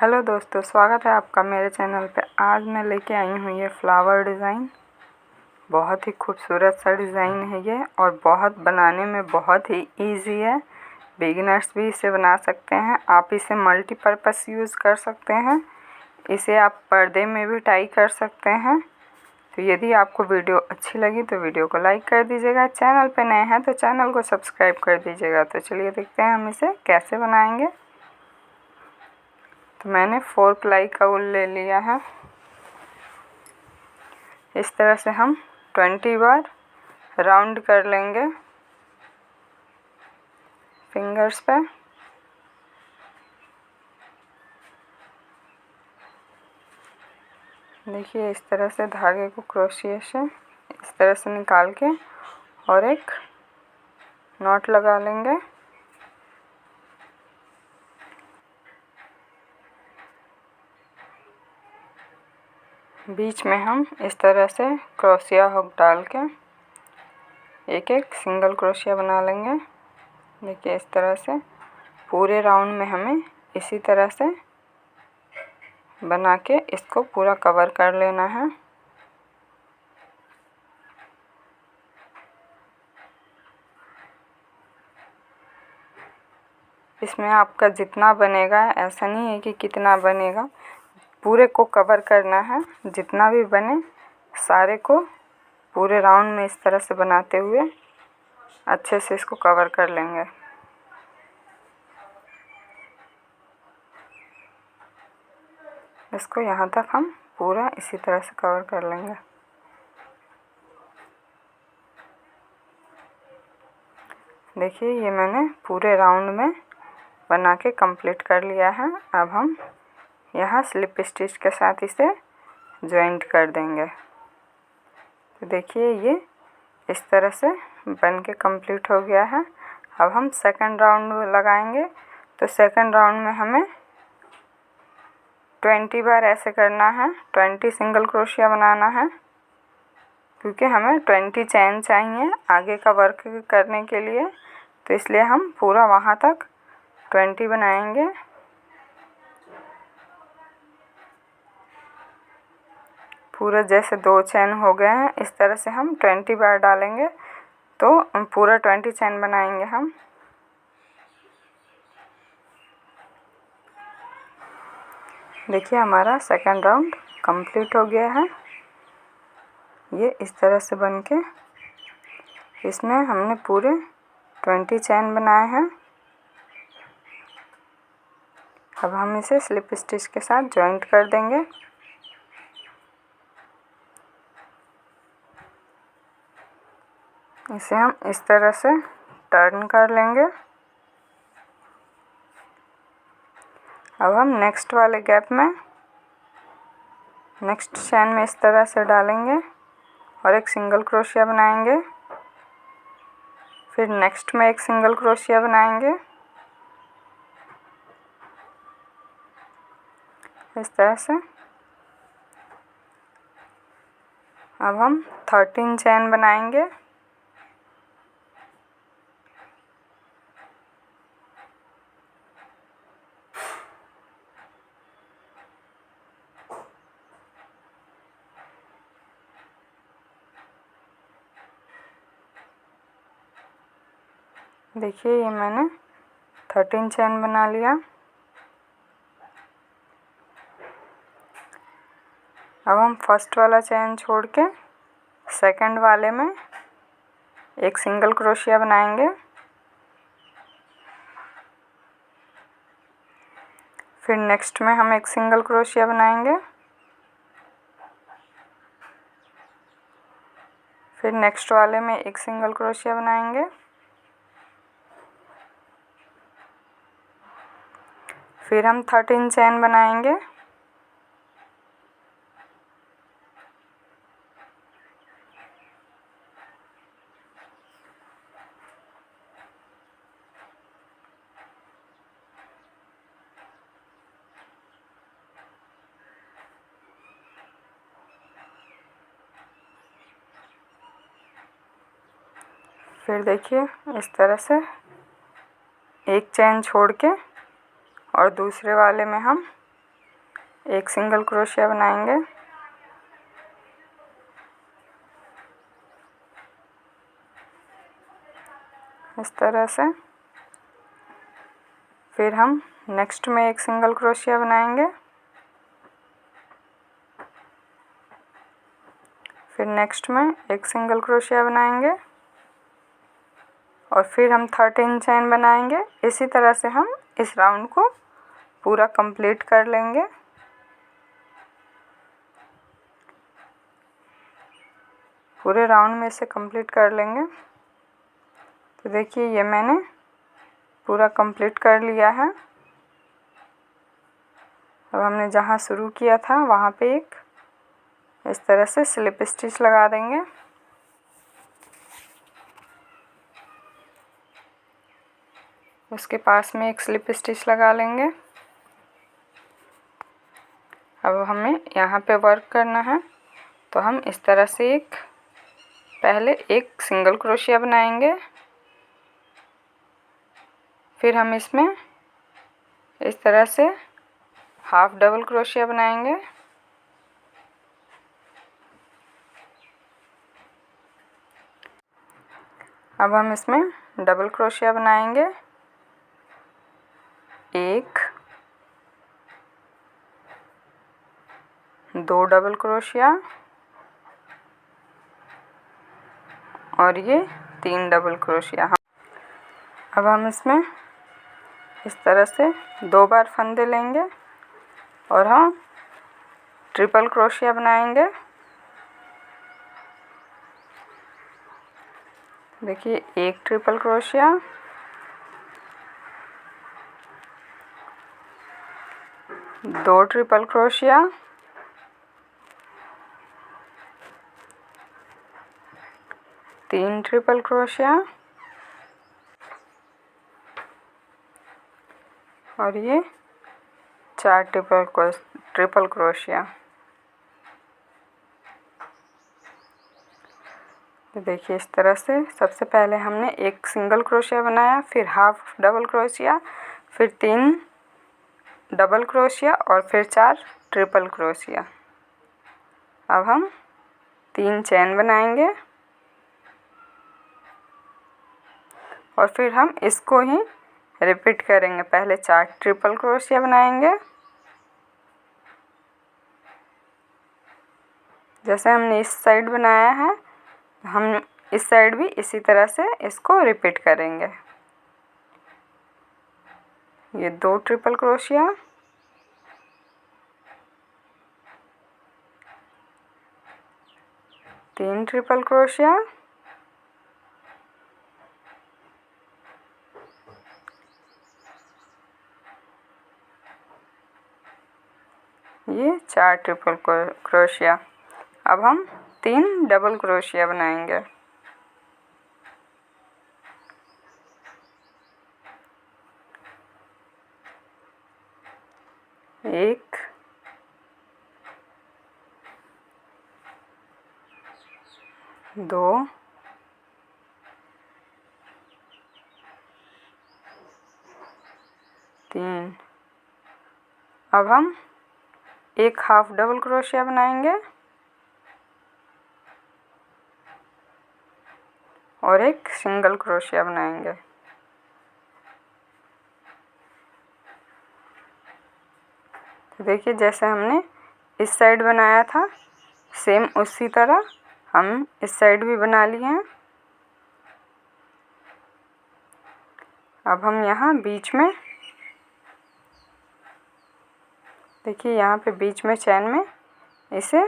Hello दोस्तों, स्वागत है आपका मेरे चैनल पे। आज मैं लेके आई हूँ ये फ्लावर डिज़ाइन। बहुत ही खूबसूरत सा डिज़ाइन है ये और बहुत बनाने में बहुत ही इजी है। बिगिनर्स भी इसे बना सकते हैं। आप इसे मल्टीपर्पस यूज़ कर सकते हैं। इसे आप पर्दे में भी टाई कर सकते हैं। तो यदि आपको वीडियो अच्छी लगी तो वीडियो को लाइक कर दीजिएगा। चैनल पे नए हैं तो चैनल को सब्सक्राइब कर दीजिएगा। तो चलिए देखते हैं हम इसे कैसे बनाएंगे। तो मैंने 4 प्लाई का ऊन ले लिया है। इस तरह से हम 20 बार राउंड कर लेंगे फिंगर्स पे। देखिए, इस तरह से धागे को क्रोशिया से इस तरह से निकाल के और एक नॉट लगा लेंगे। बीच में हम इस तरह से क्रोशिया हुक डाल के एक एक सिंगल क्रोशिया बना लेंगे। देखिए, इस तरह से पूरे राउंड में हमें इसी तरह से बना के इसको पूरा कवर कर लेना है। इसमें आपका जितना बनेगा, ऐसा नहीं है कि कितना बनेगा, पूरे को कवर करना है। जितना भी बने सारे को पूरे राउंड में इस तरह से बनाते हुए अच्छे से इसको कवर कर लेंगे। इसको यहाँ तक हम पूरा इसी तरह से कवर कर लेंगे। देखिए, ये मैंने पूरे राउंड में बना के कंप्लीट कर लिया है। अब हम यहाँ स्लिप स्टिच के साथ इसे जॉइंट कर देंगे। तो देखिए, ये इस तरह से बन के कंप्लीट हो गया है। अब हम सेकंड राउंड लगाएंगे। तो सेकंड राउंड में हमें 20 बार ऐसे करना है। 20 सिंगल क्रोशिया बनाना है, क्योंकि हमें 20 चैन चाहिए आगे का वर्क करने के लिए। तो इसलिए हम पूरा वहाँ तक 20 बनाएंगे। पूरा जैसे 2 चैन हो गए हैं, इस तरह से हम 20 बार डालेंगे तो पूरा 20 चैन बनाएंगे हम। देखिए, हमारा सेकंड राउंड कंप्लीट हो गया है। ये इस तरह से बन के इसमें हमने पूरे 20 चैन बनाए हैं। अब हम इसे स्लिप स्टिच के साथ जॉइंट कर देंगे। इसे हम इस तरह से टर्न कर लेंगे। अब हम नेक्स्ट वाले गैप में नेक्स्ट चैन में इस तरह से डालेंगे और एक सिंगल क्रोशिया बनाएंगे। फिर नेक्स्ट में एक सिंगल क्रोशिया बनाएंगे। इस तरह से अब हम 13 चैन बनाएंगे। देखिए, ये मैंने 13 चैन बना लिया। अब हम फर्स्ट वाला चैन छोड़ के सेकंड वाले में एक सिंगल क्रोशिया बनाएंगे। फिर नेक्स्ट में हम एक सिंगल क्रोशिया बनाएंगे। फिर नेक्स्ट वाले में एक सिंगल क्रोशिया बनाएंगे। फिर हम 13 चैन बनाएंगे। फिर देखिए, इस तरह से एक चैन छोड़ के और दूसरे वाले में हम एक सिंगल क्रोशिया बनाएंगे, इस तरह से। फिर हम नेक्स्ट में एक सिंगल क्रोशिया बनाएंगे, फिर नेक्स्ट में एक सिंगल क्रोशिया बनाएंगे और फिर हम 13 चेन बनाएंगे। इसी तरह से हम इस राउंड को पूरा कंप्लीट कर लेंगे। पूरे राउंड में इसे कंप्लीट कर लेंगे। तो देखिए ये मैंने पूरा कंप्लीट कर लिया है। अब हमने जहाँ शुरू किया था वहाँ पे एक इस तरह से स्लिप स्टिच लगा देंगे। उसके पास में एक स्लिप स्टिच लगा लेंगे। अब हमें यहाँ पे वर्क करना है, तो हम इस तरह से पहले एक सिंगल क्रोशिया बनाएंगे, फिर हम इसमें इस तरह से हाफ डबल क्रोशिया बनाएंगे, अब हम इसमें डबल क्रोशिया बनाएंगे, एक, दो डबल क्रोशिया और ये 3 डबल क्रोशिया। अब हम इसमें इस तरह से 2 बार फंदे लेंगे और हम ट्रिपल क्रोशिया बनाएंगे। देखिए एक ट्रिपल क्रोशिया, दो ट्रिपल क्रोशिया, तीन ट्रिपल क्रोशिया और ये 4 ट्रिपल क्रोशिया। तो देखिए इस तरह से सबसे पहले हमने एक सिंगल क्रोशिया बनाया, फिर हाफ डबल क्रोशिया, फिर 3 डबल क्रोशिया और फिर 4 ट्रिपल क्रोशिया। अब हम 3 चेन बनाएंगे और फिर हम इसको ही रिपीट करेंगे। पहले 4 ट्रिपल क्रोशिया बनाएंगे, जैसे हमने इस साइड बनाया है हम इस साइड भी इसी तरह से इसको रिपीट करेंगे। ये 2 ट्रिपल क्रोशिया, तीन ट्रिपल क्रोशिया, ये 4 ट्रिपल क्रोशिया। अब हम 3 डबल क्रोशिया बनाएंगे, एक, दो, तीन। अब हम एक हाफ डबल क्रोशिया बनाएंगे और एक सिंगल क्रोशिया बनाएंगे। तो देखिए जैसे हमने इस साइड बनाया था सेम उसी तरह हम इस साइड भी बना लिए हैं। अब हम यहाँ बीच में देखिए यहाँ पे बीच में चैन में इसे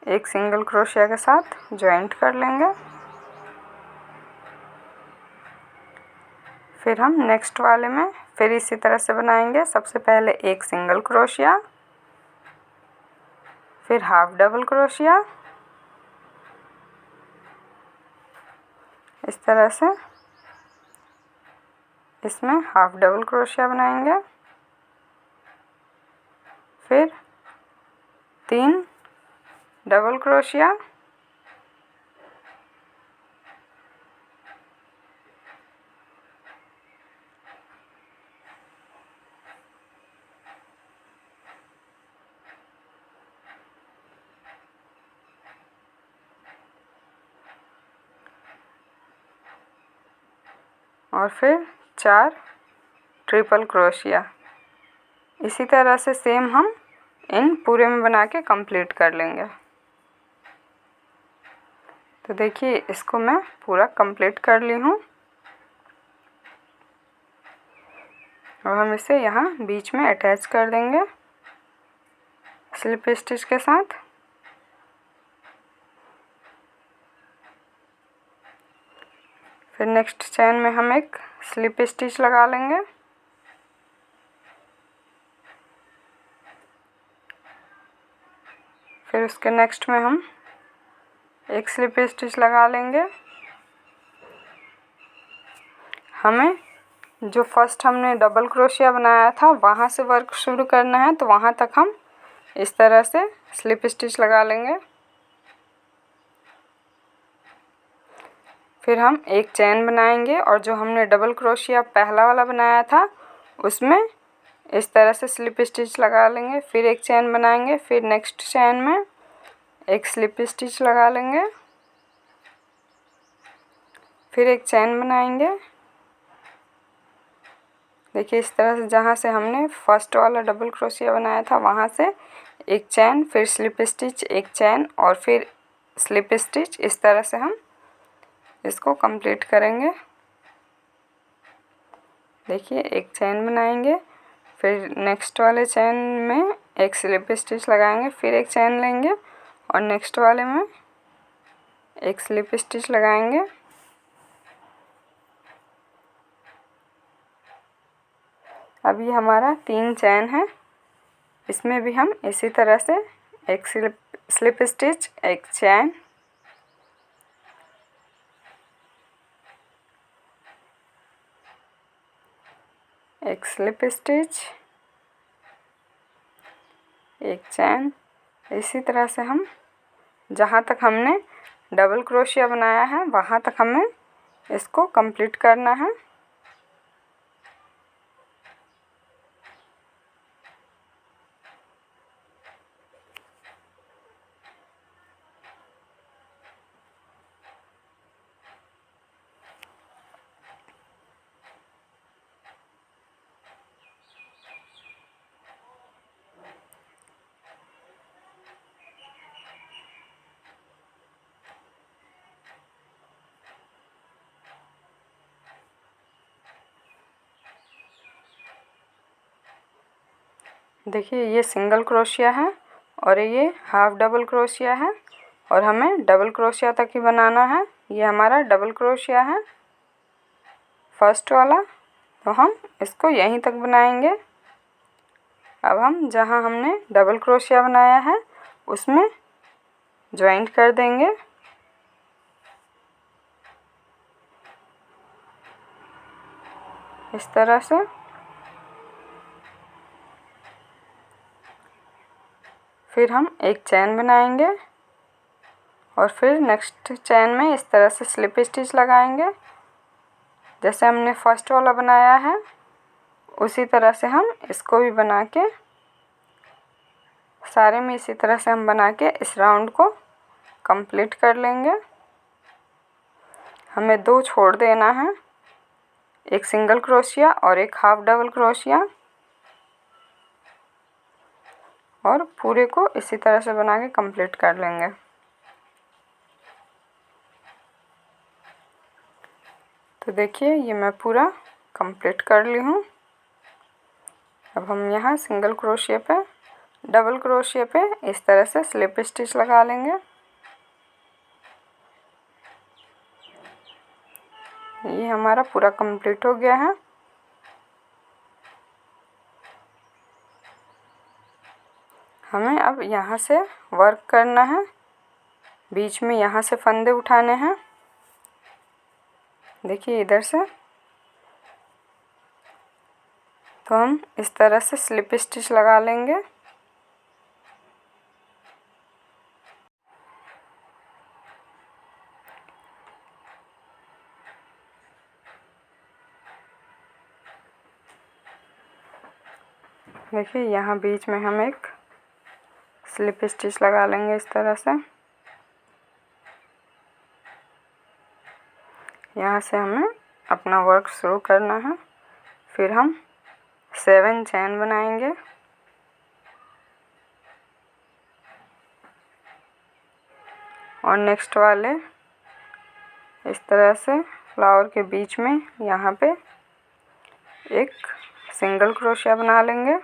एक सिंगल क्रोशिया के साथ जॉइंट कर लेंगे। फिर हम नेक्स्ट वाले में फिर इसी तरह से बनाएंगे। सबसे पहले एक सिंगल क्रोशिया, फिर हाफ डबल क्रोशिया, इस तरह से इसमें हाफ डबल क्रोशिया बनाएंगे, फिर 3 डबल क्रोशिया, और फिर 4 ट्रिपल क्रोशिया। इसी तरह से सेम हम इन पूरे में बना के कंप्लीट कर लेंगे। तो देखिए इसको मैं पूरा कंप्लीट कर ली हूँ। अब हम इसे यहाँ बीच में अटैच कर देंगे स्लिप स्टिच के साथ। फिर नेक्स्ट चैन में हम एक स्लिप स्टिच लगा लेंगे। फिर उसके नेक्स्ट में हम एक स्लिप स्टिच लगा लेंगे। हमें जो फर्स्ट हमने डबल क्रोशिया बनाया था वहाँ से वर्क शुरू करना है, तो वहाँ तक हम इस तरह से स्लिप स्टिच लगा लेंगे। फिर हम एक चैन बनाएंगे और जो हमने डबल क्रोशिया पहला वाला बनाया था उसमें इस तरह से स्लिप स्टिच लगा लेंगे। फिर एक चैन बनाएंगे, फिर नेक्स्ट चैन में एक स्लिप स्टिच लगा लेंगे, फिर एक चैन बनाएंगे। देखिए इस तरह से जहाँ से हमने फर्स्ट वाला डबल क्रोशिया बनाया था वहाँ से एक चैन, फिर स्लिप स्टिच, एक चैन और फिर स्लिप स्टिच। इस तरह से हम इसको कंप्लीट करेंगे। देखिए एक चैन बनाएंगे, फिर नेक्स्ट वाले चैन में एक स्लिप स्टिच लगाएंगे, फिर एक चैन लेंगे और नेक्स्ट वाले में एक स्लिप स्टिच लगाएंगे। अभी हमारा 3 चैन है, इसमें भी हम इसी तरह से एक स्लिप स्टिच, एक चैन, एक स्लिप स्टिच, एक चैन, इसी तरह से हम जहाँ तक हमने डबल क्रोशिया बनाया है वहाँ तक हमें इसको कंप्लीट करना है। देखिए ये सिंगल क्रोशिया है और ये हाफ डबल क्रोशिया है और हमें डबल क्रोशिया तक ही बनाना है। ये हमारा डबल क्रोशिया है फर्स्ट वाला, तो हम इसको यहीं तक बनाएंगे। अब हम जहाँ हमने डबल क्रोशिया बनाया है उसमें ज्वाइंट कर देंगे। इस तरह से फिर हम एक चैन बनाएंगे और फिर नेक्स्ट चैन में इस तरह से स्लिप स्टिच लगाएंगे। जैसे हमने फर्स्ट वाला बनाया है उसी तरह से हम इसको भी बना के सारे में इसी तरह से हम बना के इस राउंड को कंप्लीट कर लेंगे। हमें 2 छोड़ देना है, एक सिंगल क्रोशिया और एक हाफ डबल क्रोशिया, और पूरे को इसी तरह से बना के कंप्लीट कर लेंगे। तो देखिए ये मैं पूरा कंप्लीट कर ली हूँ। अब हम यहाँ सिंगल क्रोशिया पे डबल क्रोशिया पे इस तरह से स्लिप स्टिच लगा लेंगे। ये हमारा पूरा कंप्लीट हो गया है। हमें अब यहाँ से वर्क करना है, बीच में यहाँ से फंदे उठाने हैं। देखिए इधर से, तो हम इस तरह से स्लिप स्टिच लगा लेंगे। देखिए यहाँ बीच में हम एक स्लिप स्टिच लगा लेंगे इस तरह से। यहाँ से हमें अपना वर्क शुरू करना है। फिर हम 7 चैन बनाएंगे। और नेक्स्ट वाले इस तरह से फ्लावर के बीच में यहाँ पे एक सिंगल क्रोशिया बना लेंगे।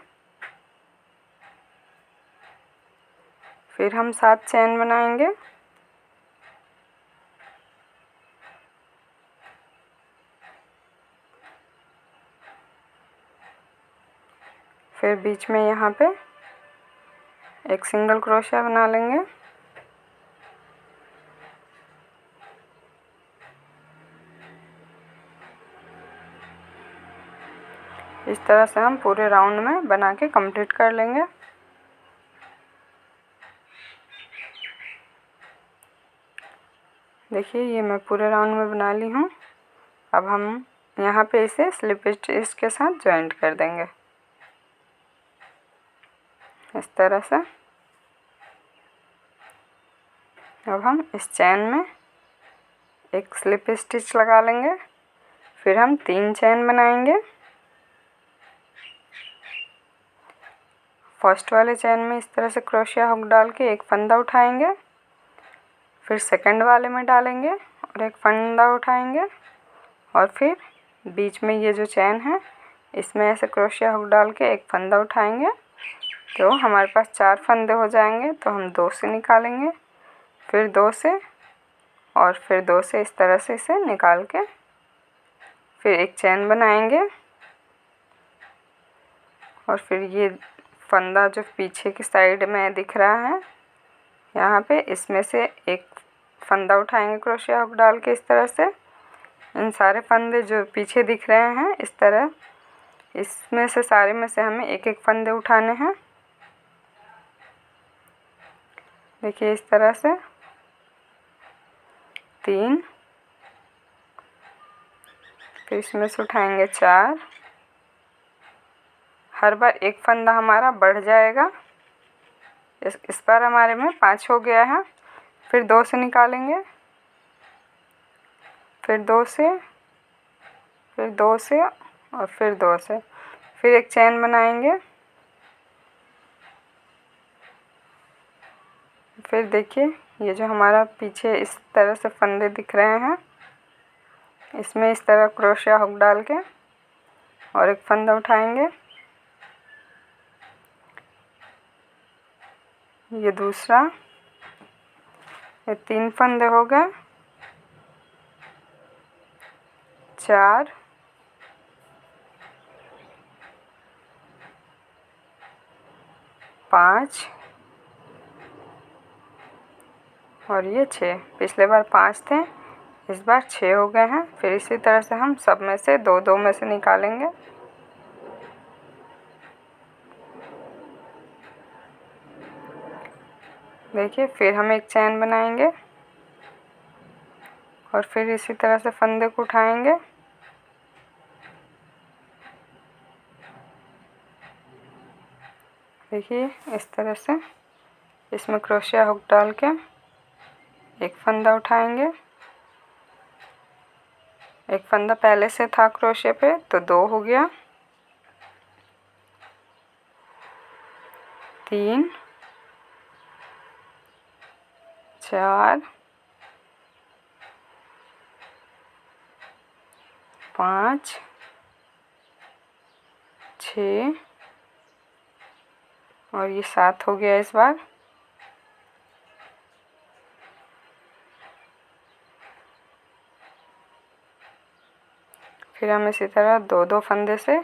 फिर हम 7 चैन बनाएंगे। फिर बीच में यहाँ पे एक सिंगल क्रोशिया बना लेंगे। इस तरह से हम पूरे राउंड में बना के कंप्लीट कर लेंगे। देखिए ये मैं पूरे राउंड में बना ली हूँ। अब हम यहाँ पे इसे स्लिप स्टिच के साथ जॉइंट कर देंगे इस तरह से। अब हम इस चैन में एक स्लिप स्टिच लगा लेंगे। फिर हम 3 चैन बनाएंगे। फर्स्ट वाले चैन में इस तरह से क्रोशिया हुक डाल के एक फंदा उठाएंगे। फिर सेकंड वाले में डालेंगे और एक फंदा उठाएंगे। और फिर बीच में ये जो चैन है इसमें ऐसे क्रोशिया हुक डाल के एक फंदा उठाएंगे। तो हमारे पास 4 फंदे हो जाएंगे। तो हम 2 से निकालेंगे, फिर 2 से और फिर 2 से, इस तरह से इसे निकाल के फिर एक चैन बनाएंगे। और फिर ये फंदा जो पीछे की साइड में दिख रहा है यहाँ पे, इसमें से एक फंदा उठाएंगे क्रोशिया हुक डाल के इस तरह से। इन सारे फंदे जो पीछे दिख रहे हैं इस तरह, इसमें से सारे में से हमें एक एक फंदे उठाने हैं। देखिए इस तरह से 3, फिर इसमें से उठाएंगे 4। हर बार एक फंदा हमारा बढ़ जाएगा। इस बार हमारे में 5 हो गया है। फिर 2 से निकालेंगे, फिर 2 से, फिर 2 से और फिर 2 से, फिर एक चैन बनाएंगे। फिर देखिए ये जो हमारा पीछे इस तरह से फंदे दिख रहे हैं इसमें इस तरह क्रोशिया हुक डाल के और एक फंदा उठाएंगे। ये दूसरा, ये 3 फंदे हो गए। 4, 5 और ये 6। पिछले बार 5 थे, इस बार 6 हो गए हैं। फिर इसी तरह से हम सब में से 2-2 में से निकालेंगे। देखिए फिर हम एक चैन बनाएंगे और फिर इसी तरह से फंदे को उठाएंगे। देखिए इस तरह से इसमें क्रोशिया हुक डाल के एक फंदा उठाएंगे। एक फंदा पहले से था क्रोशिया पे तो 2 हो गया। 3, 4, 5, 6 और ये 7 हो गया इस बार। फिर हम इसी तरह 2-2 फंदे से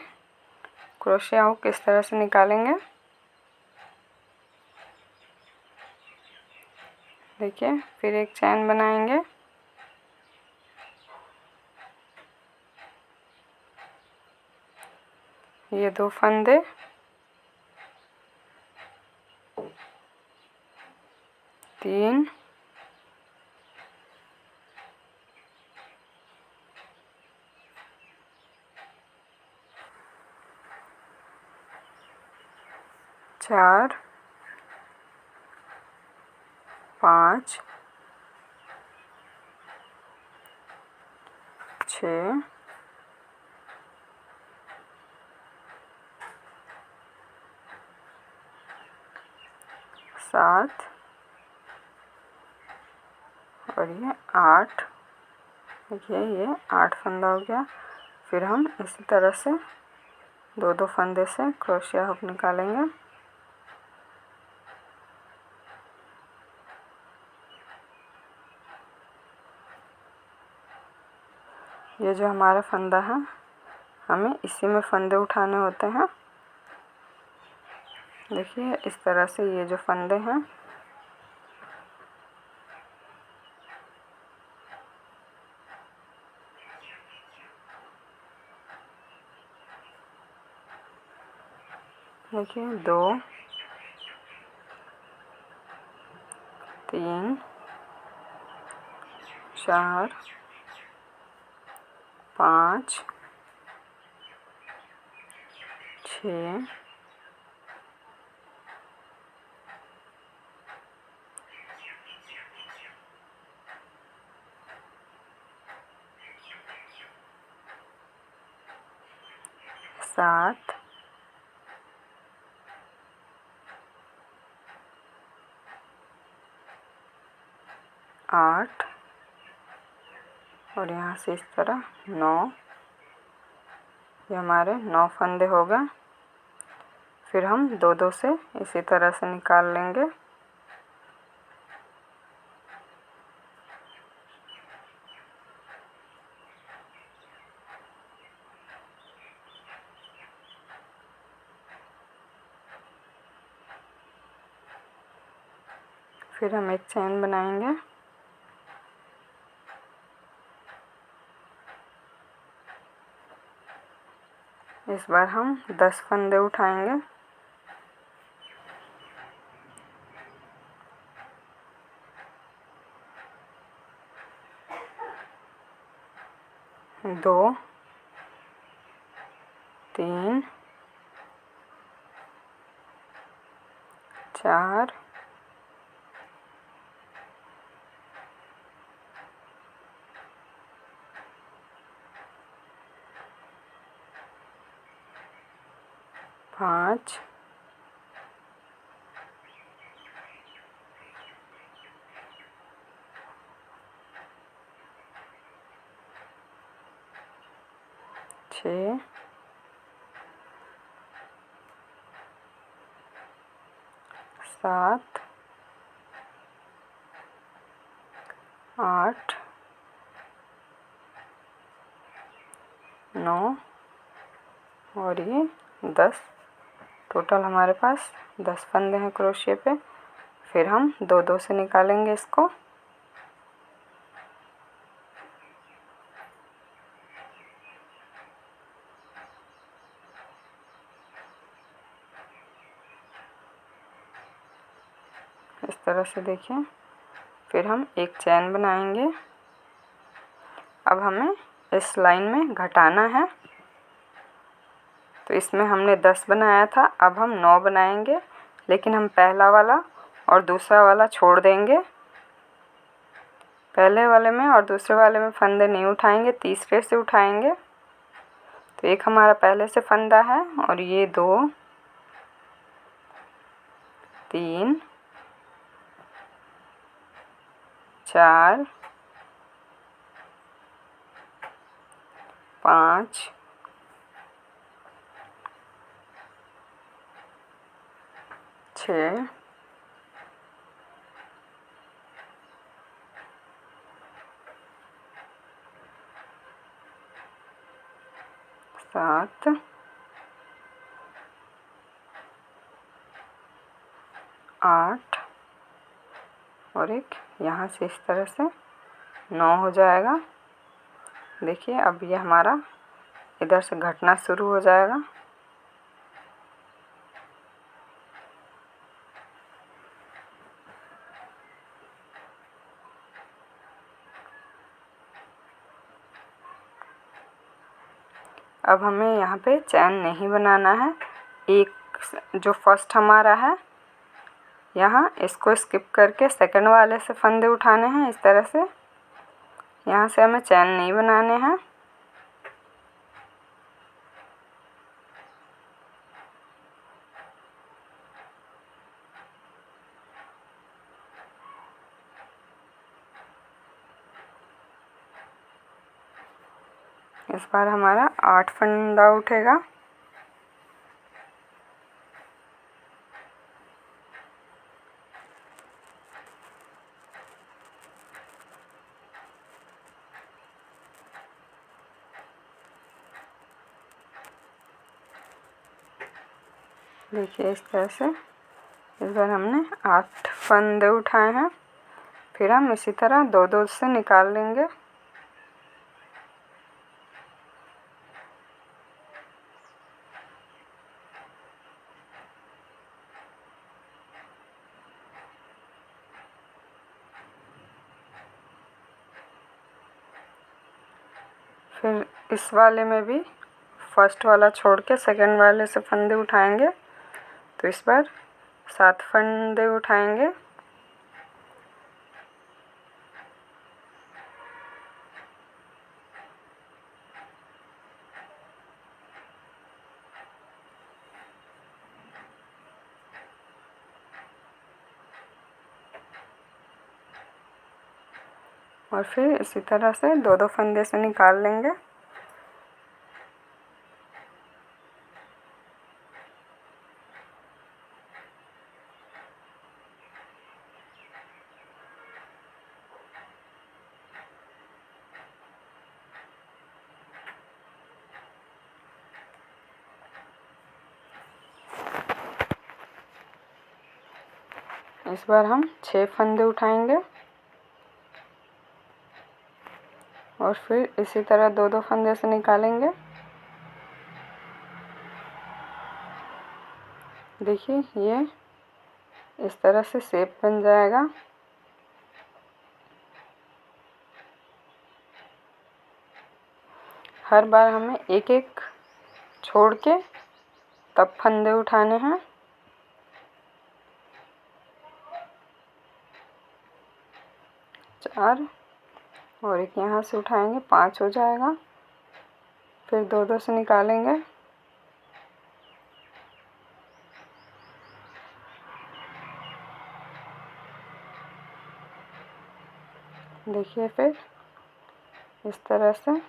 क्रोशिया हुक इस तरह से निकालेंगे। देखिए फिर एक चैन बनाएंगे। ये 2 फंदे, 3, 4, 5, 6 7 और ये 8। देखिए ये 8 फंदा हो गया। फिर हम इसी तरह से दो फंदे से क्रोशिया हुक निकालेंगे। ये जो हमारा फंदा है हमें इसी में फंदे उठाने होते हैं। देखिए इस तरह से ये जो फंदे हैं देखिए 2 3 4 5 6 7 8 और यहाँ से इस तरह 9। ये हमारे 9 फंदे हो गए। फिर हम दो से इसी तरह से निकाल लेंगे। फिर हम एक चैन बनाएंगे। इस बार हम 10 फंदे उठाएंगे। दो 3 4 5 6 7 8 9 और ये 10। टोटल हमारे पास 10 फंदे हैं क्रोशिया पे। फिर हम दो से निकालेंगे इसको। इस तरह से देखिए। फिर हम एक चैन बनाएंगे। अब हमें इस लाइन में घटाना है। तो इसमें हमने 10 बनाया था, अब हम 9 बनाएंगे, लेकिन हम पहला वाला और दूसरा वाला छोड़ देंगे। पहले वाले में और दूसरे वाले में फंदे नहीं उठाएंगे, तीसरे से उठाएंगे। तो एक हमारा पहले से फंदा है और ये 2 3 4 5 6 7 8 और एक यहाँ से इस तरह से 9 हो जाएगा। देखिए अब ये हमारा इधर से घटना शुरू हो जाएगा। अब हमें यहाँ पे चैन नहीं बनाना है। एक जो फर्स्ट हमारा है यहाँ, इसको स्किप करके सेकंड वाले से फंदे उठाने हैं इस तरह से। यहाँ से हमें चैन नहीं बनाने हैं। इस बार हमारा 8 फंदा उठेगा। देखिए इस तरह से इस बार हमने 8 फंदे उठाए हैं। फिर हम इसी तरह दो दो से निकाल लेंगे। फिर इस वाले में भी फर्स्ट वाला छोड़ के सेकंड वाले से फंदे उठाएंगे। तो इस बार 7 फंदे उठाएंगे। और फिर इसी तरह से दो दो फंदे से निकाल लेंगे। इस बार हम 6 फंदे उठाएंगे और फिर इसी तरह दो दो फंदे से निकालेंगे। देखिए ये इस तरह से शेप बन जाएगा। हर बार हमें एक एक छोड़ के तब फंदे उठाने हैं। चार और एक यहाँ से उठाएंगे, 5 हो जाएगा। फिर दो दो से निकालेंगे। देखिए फिर इस तरह से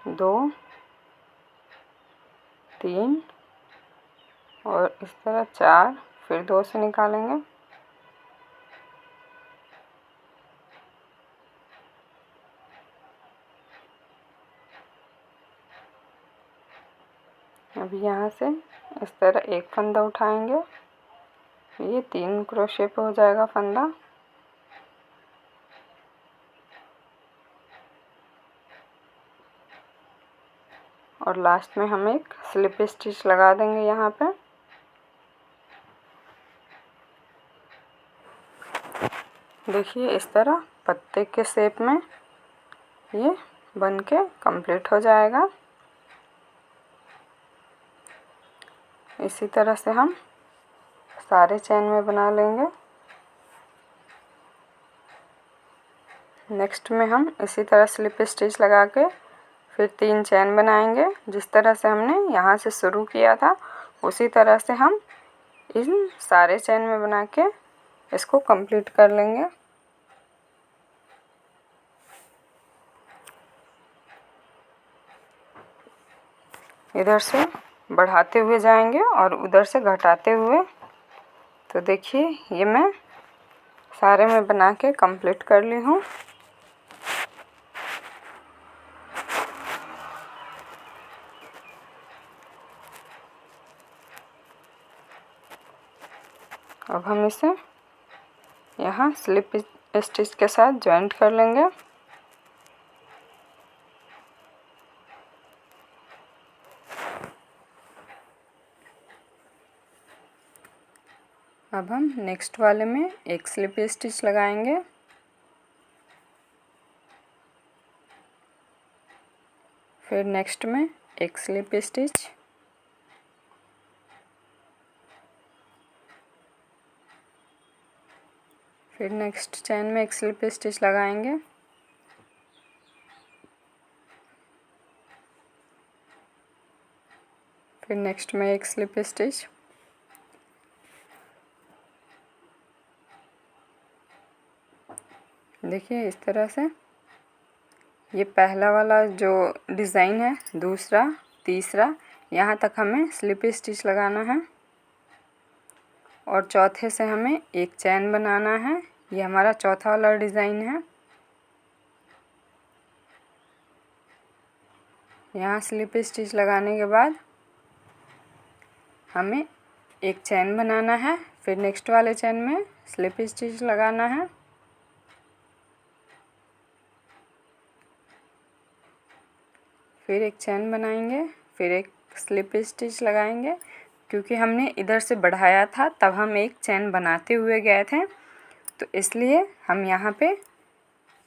2 3 और इस तरह 4, फिर 2 से निकालेंगे। अब यहाँ से इस तरह एक फंदा उठाएंगे। ये 3 क्रोशे पे हो जाएगा फंदा। और लास्ट में हम एक स्लिप स्टिच लगा देंगे यहाँ पे। देखिए इस तरह पत्ते के शेप में ये बन के कंप्लीट हो जाएगा। इसी तरह से हम सारे चेन में बना लेंगे। नेक्स्ट में हम इसी तरह स्लिप स्टिच लगा के फिर 3 चेन बनाएंगे। जिस तरह से हमने यहाँ से शुरू किया था उसी तरह से हम इन सारे चेन में बना के इसको कंप्लीट कर लेंगे। इधर से बढ़ाते हुए जाएंगे और उधर से घटाते हुए। तो देखिए ये मैं सारे में बना के कंप्लीट कर ली हूँ। अब हम इसे यहाँ स्लिप स्टिच के साथ जॉइंट कर लेंगे। अब हम नेक्स्ट वाले में एक स्लिप स्टिच लगाएंगे। फिर नेक्स्ट में एक स्लिप स्टिच। फिर नेक्स्ट चेन में एक स्लिप स्टिच लगाएंगे। फिर नेक्स्ट में एक स्लिप स्टिच। देखिए इस तरह से ये पहला वाला जो डिज़ाइन है, दूसरा, तीसरा, यहाँ तक हमें स्लिप स्टिच लगाना है और चौथे से हमें एक चैन बनाना है। ये हमारा चौथा वाला डिज़ाइन है। यहाँ स्लिप स्टिच लगाने के बाद हमें एक चैन बनाना है, फिर नेक्स्ट वाले चैन में स्लिप स्टिच लगाना है, फिर एक चैन बनाएंगे, फिर एक स्लिप स्टिच लगाएंगे। क्योंकि हमने इधर से बढ़ाया था तब हम एक चैन बनाते हुए गए थे, तो इसलिए हम यहाँ पे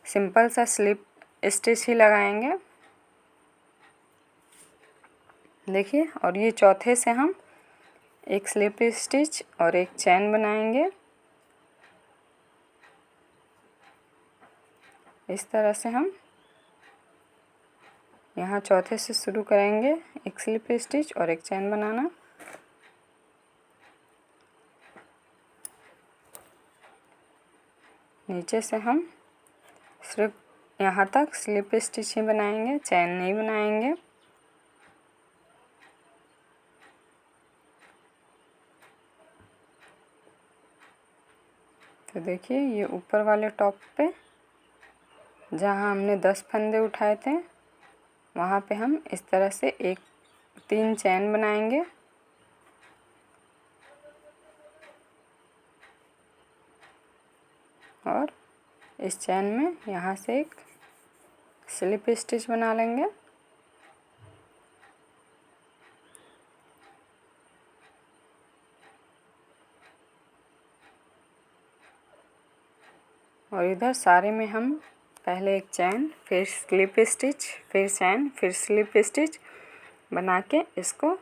सिंपल सा स्लिप स्टिच ही लगाएंगे। देखिए, और ये चौथे से हम एक स्लिप स्टिच और एक चैन बनाएंगे। इस तरह से हम यहाँ चौथे से शुरू करेंगे, एक स्लिप स्टिच और एक चैन बनाना। नीचे से हम सिर्फ यहाँ तक स्लिप स्टिच ही बनाएंगे, चैन नहीं बनाएंगे। तो देखिए, ये ऊपर वाले टॉप पे जहाँ हमने 10 फंदे उठाए थे वहाँ पे हम इस तरह से 3 चैन बनाएंगे और इस चैन में यहाँ से एक स्लिप स्टिच बना लेंगे। और इधर सारे में हम पहले एक चैन, फिर स्लिप स्टिच, फिर चैन, फिर स्लिप स्टिच बना के इसको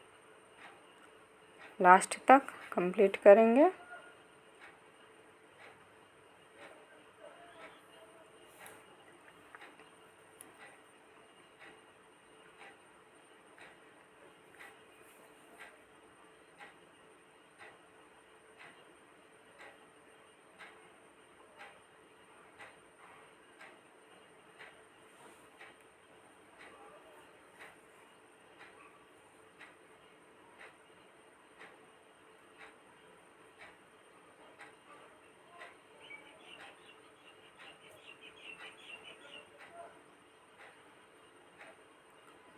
लास्ट तक कंप्लीट करेंगे।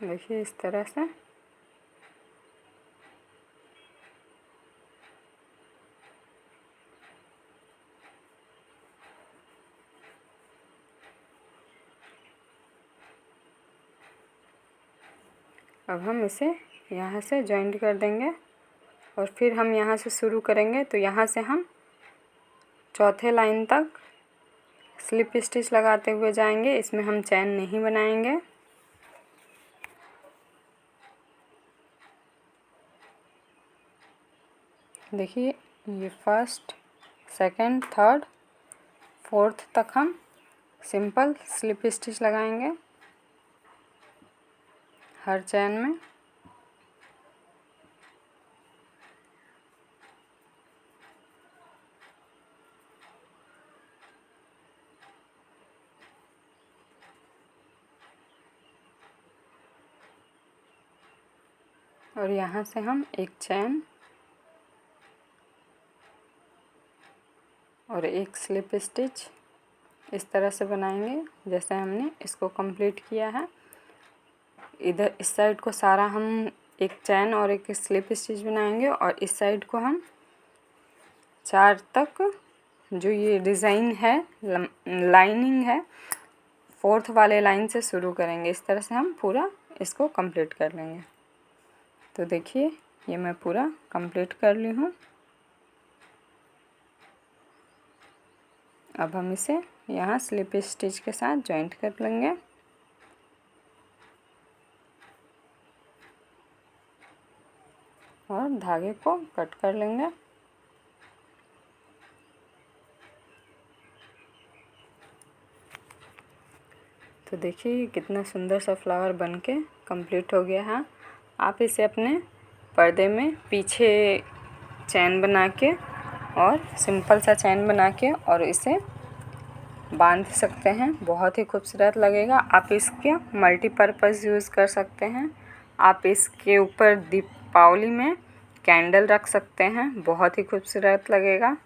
देखिए, इस तरह से अब हम इसे यहाँ से जॉइंट कर देंगे और फिर हम यहाँ से शुरू करेंगे। तो यहाँ से हम चौथे लाइन तक स्लिप स्टिच लगाते हुए जाएंगे। इसमें हम चैन नहीं बनाएंगे। देखिए, ये फर्स्ट, सेकंड, थर्ड, फोर्थ तक हम सिंपल स्लिप स्टिच लगाएंगे हर चैन में। और यहाँ से हम एक चैन और एक स्लिप स्टिच इस तरह से बनाएंगे जैसे हमने इसको कंप्लीट किया है। इधर इस साइड को सारा हम एक चैन और एक स्लिप स्टिच बनाएंगे और इस साइड को हम 4 तक जो ये डिज़ाइन है, लाइनिंग है, 4th वाले लाइन से शुरू करेंगे। इस तरह से हम पूरा इसको कंप्लीट कर लेंगे। तो देखिए, ये मैं पूरा कंप्लीट कर ली हूँ। अब हम इसे यहाँ स्लिप स्टिच के साथ जॉइंट कर लेंगे। और धागे को कट कर लेंगे। तो देखिए, कितना सुंदर सा फ्लावर बनके कंप्लीट हो गया है। आप इसे अपने पर्दे में पीछे चैन बना के और सिंपल सा चैन बना के और इसे बांध सकते हैं, बहुत ही खूबसूरत लगेगा। आप इसके मल्टीपर्पज़ यूज़ कर सकते हैं। आप इसके ऊपर दीपावली में कैंडल रख सकते हैं, बहुत ही खूबसूरत लगेगा।